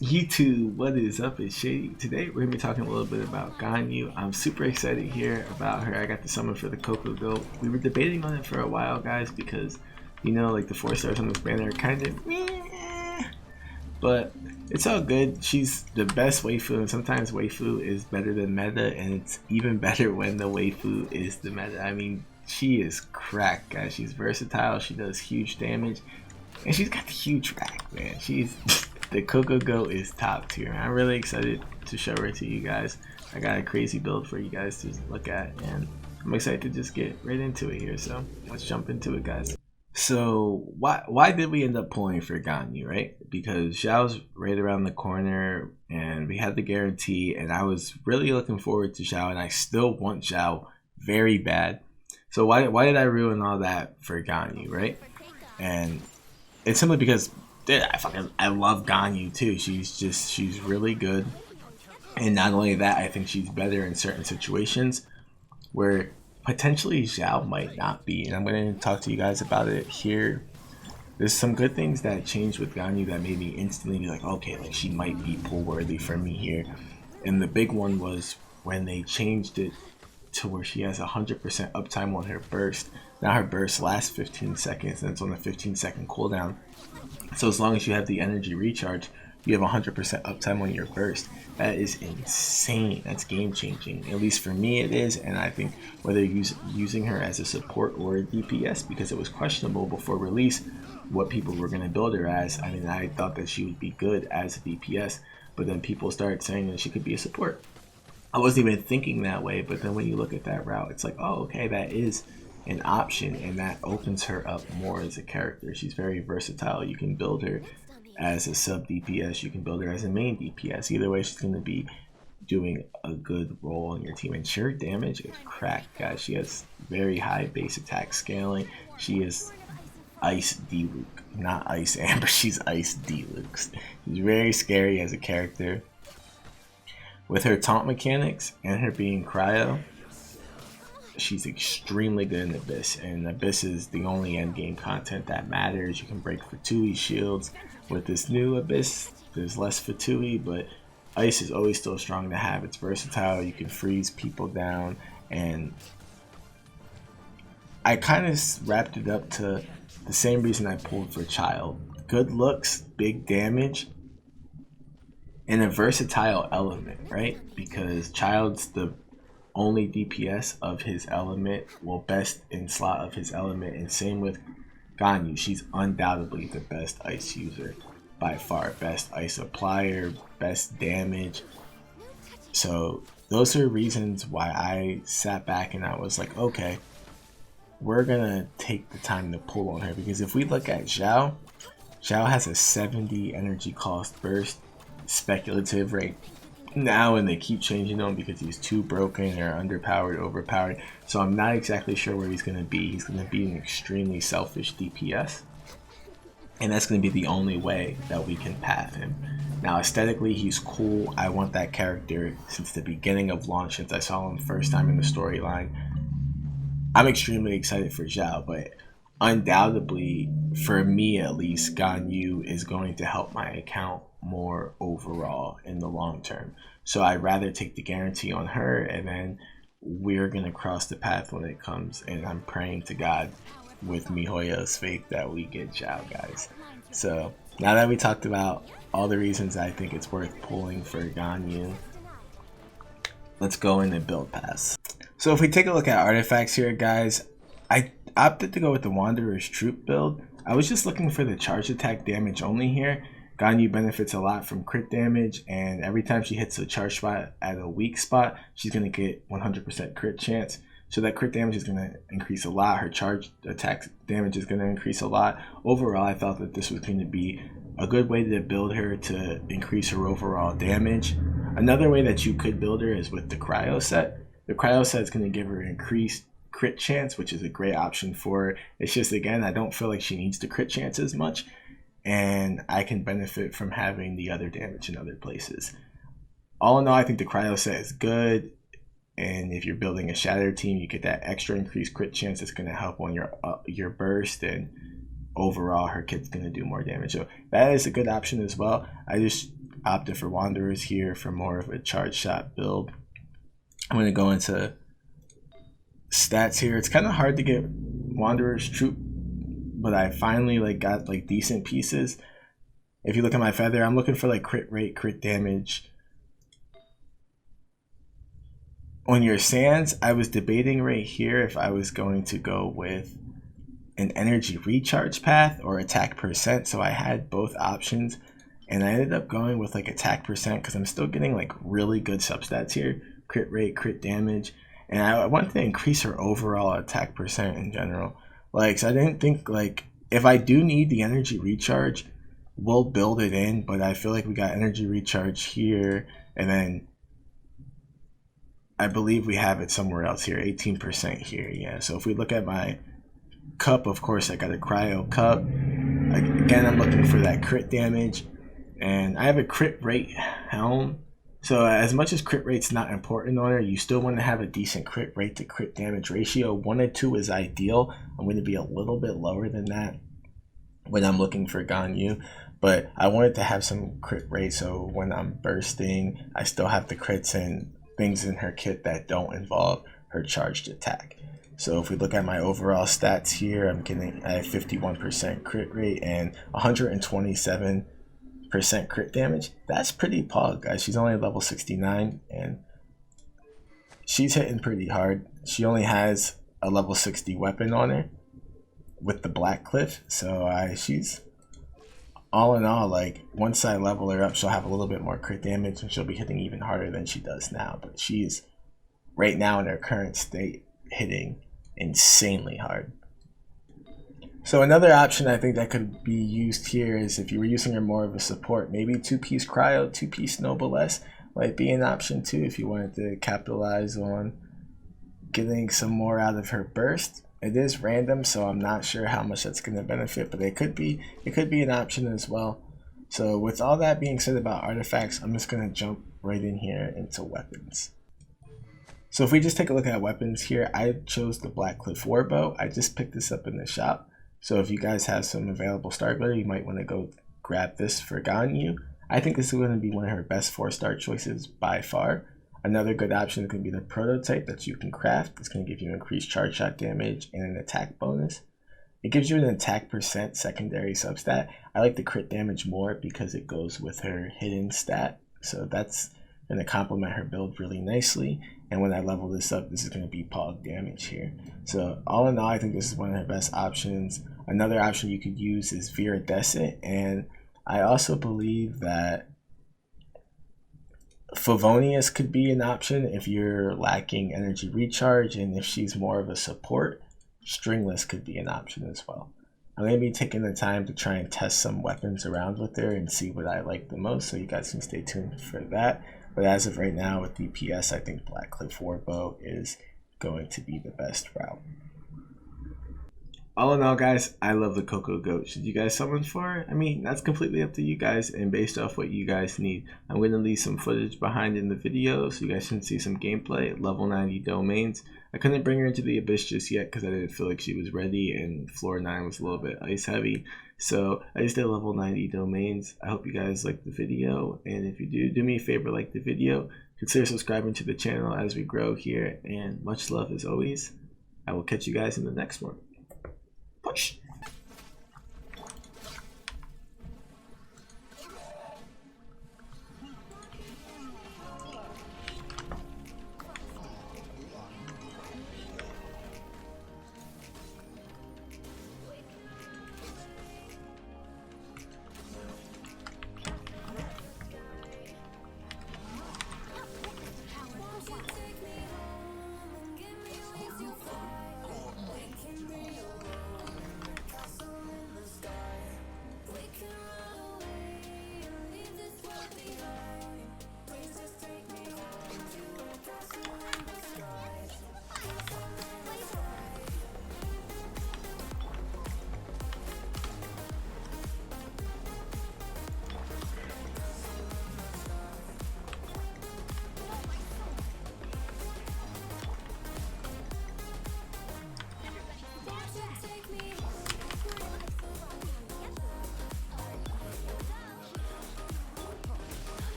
YouTube, what is up? It's Shady. Today we're gonna be talking a little bit about Ganyu. I'm super excited here about her. I got the summon for the CocoGoat. We were debating on it for a while, guys, because like the 4 stars on this banner are kind of but it's all good. She's the best waifu, and sometimes waifu is better than meta, and it's even better when the waifu is the meta. I mean, she is cracked, guys. She's versatile, she does huge damage, and she's got the huge rack, man. She's the CocoGoat is top tier. I'm really excited to show her to you guys. I got a crazy build for you guys to look at, and I'm excited to just get right into it here. So let's jump into it, guys. So why did we end up pulling for Ganyu, right? Because Xiao's right around the corner, and we had the guarantee, and I was really looking forward to Xiao, and I still want Xiao very bad. So why did I ruin all that for Ganyu, right? And it's simply because, dude, I love Ganyu too. She's really good, and not only that, I think she's better in certain situations where potentially Xiao might not be, and I'm going to talk to you guys about it here. There's some good things that changed with Ganyu that made me instantly be like, okay, like she might be pull worthy for me here. And the big one was when they changed it to where she has 100% uptime on her burst. Now her burst lasts 15 seconds, and it's on a 15-second cooldown. So as long as you have the energy recharge, you have 100% uptime on your burst. That is insane. That's game changing. At least for me it is, and I think whether using her as a support or a DPS, because it was questionable before release what people were going to build her as. I mean, I thought that she would be good as a DPS, but then people started saying that she could be a support. I wasn't even thinking that way, but then when you look at that route, it's like, oh, okay, that is an option, and that opens her up more as a character. She's very versatile. You can build her as a sub DPS, you can build her as a main DPS. Either way, she's going to be doing a good role in your team. And sheer damage is cracked, guys. She has very high base attack scaling. She is Ice D-Luke, not Ice Amber. She's Ice D-Luke. She's very scary as a character. With her taunt mechanics and her being cryo, she's extremely good in Abyss, and Abyss is the only end game content that matters. You can break Fatui shields. With this new Abyss, there's less Fatui, but Ice is always still strong to have. It's versatile. You can freeze people down, and I kind of wrapped it up to the same reason I pulled for Child. Good looks, big damage, and a versatile element, right? Because Child's the only DPS of his element, well, best in slot of his element, and same with Ganyu. She's undoubtedly the best ice user by far. Best ice applier, best damage. So those are reasons why I sat back and I was like, okay, we're gonna take the time to pull on her, because if we look at Xiao has a 70 energy cost burst, speculative right now, and they keep changing them because he's too broken or underpowered, overpowered. So I'm not exactly sure where he's going to be. He's going to be an extremely selfish DPS, and that's going to be the only way that we can path him. Now aesthetically, he's cool. I want that character since the beginning of launch, since I saw him first time in the storyline. I'm extremely excited for Xiao, but undoubtedly, for me at least, Ganyu is going to help my account more overall in the long term. So I'd rather take the guarantee on her, and then we're gonna cross the path when it comes, and I'm praying to God with MiHoYo's faith that we get Xiao, guys. So now that we talked about all the reasons I think it's worth pulling for Ganyu, let's go into build pass. So if we take a look at artifacts here, guys, I opted to go with the Wanderer's Troop build. I was just looking for the charge attack damage only here. Ganyu benefits a lot from crit damage, and every time she hits a charge spot at a weak spot, she's going to get 100% crit chance. So that crit damage is going to increase a lot. Her charge attack damage is going to increase a lot. Overall, I felt that this was going to be a good way to build her to increase her overall damage. Another way that you could build her is with the cryo set. The cryo set is going to give her increased crit chance, which is a great option for her. It's just, again, I don't feel like she needs the crit chance as much, and I can benefit from having the other damage in other places. All in all, I think the cryo set is good, and if you're building a shatter team, you get that extra increased crit chance that's going to help on your burst, and overall her kit's going to do more damage. So that is a good option as well. I just opted for Wanderers here for more of a charge shot build. I'm going to go into stats here. It's kind of hard to get Wanderer's troop, but I finally got decent pieces. If you look at my feather, I'm looking for crit rate, crit damage. On your sands, I was debating right here if I was going to go with an energy recharge path or attack percent. So I had both options, and I ended up going with attack percent because I'm still getting really good substats here, crit rate, crit damage, and I wanted to increase her overall attack percent in general. So I didn't think if I do need the energy recharge, we'll build it in, but I feel like we got energy recharge here, and then I believe we have it somewhere else here, 18% here. Yeah, so if we look at my cup, of course I got a cryo cup. Again, I'm looking for that crit damage, and I have a crit rate helm. So as much as crit rate's not important on her, you still want to have a decent crit rate to crit damage ratio. 1 to 2 is ideal. I'm going to be a little bit lower than that when I'm looking for Ganyu, but I wanted to have some crit rate so when I'm bursting, I still have the crits and things in her kit that don't involve her charged attack. So if we look at my overall stats here, I have 51% crit rate and 127% crit damage. That's pretty pog, guys. She's only level 69 and she's hitting pretty hard. She only has a level 60 weapon on her with the Black Cliff, so she's all in all, once I level her up, she'll have a little bit more crit damage and she'll be hitting even harder than she does now. But she's right now in her current state hitting insanely hard. So another option I think that could be used here is if you were using her more of a support, maybe 2-piece cryo, 2-piece noblesse might be an option too if you wanted to capitalize on getting some more out of her burst. It is random, so I'm not sure how much that's going to benefit, but it could be an option as well. So with all that being said about artifacts, I'm just going to jump right in here into weapons. So if we just take a look at weapons here, I chose the Black Cliff Warbow. I just picked this up in the shop. So if you guys have some available star glitter, you might want to go grab this for Ganyu. I think this is going to be one of her best 4-star choices by far. Another good option could be the prototype that you can craft. It's going to give you increased charge shot damage and an attack bonus. It gives you an attack percent secondary substat. I like the crit damage more because it goes with her hidden stat. So that's going to complement her build really nicely. And when I level this up, this is going to be pog damage here. So all in all, I think this is one of her best options. Another option you could use is Viridescent. And I also believe that Favonius could be an option if you're lacking energy recharge, and if she's more of a support, Stringless could be an option as well. I'm going to be taking the time to try and test some weapons around with her and see what I like the most, so you guys can stay tuned for that. But as of right now with DPS, I think Black Cliff Warbow is going to be the best route. All in all, guys, I love the CocoGoat. Should you guys summon for her? I mean, that's completely up to you guys and based off what you guys need. I'm going to leave some footage behind in the video so you guys can see some gameplay at level 90 domains. I couldn't bring her into the Abyss just yet because I didn't feel like she was ready and floor 9 was a little bit ice heavy. So I just did level 90 domains. I hope you guys liked the video, and if you do me a favor, like the video, consider subscribing to the channel as we grow here, and much love as always. I will catch you guys in the next one. Push!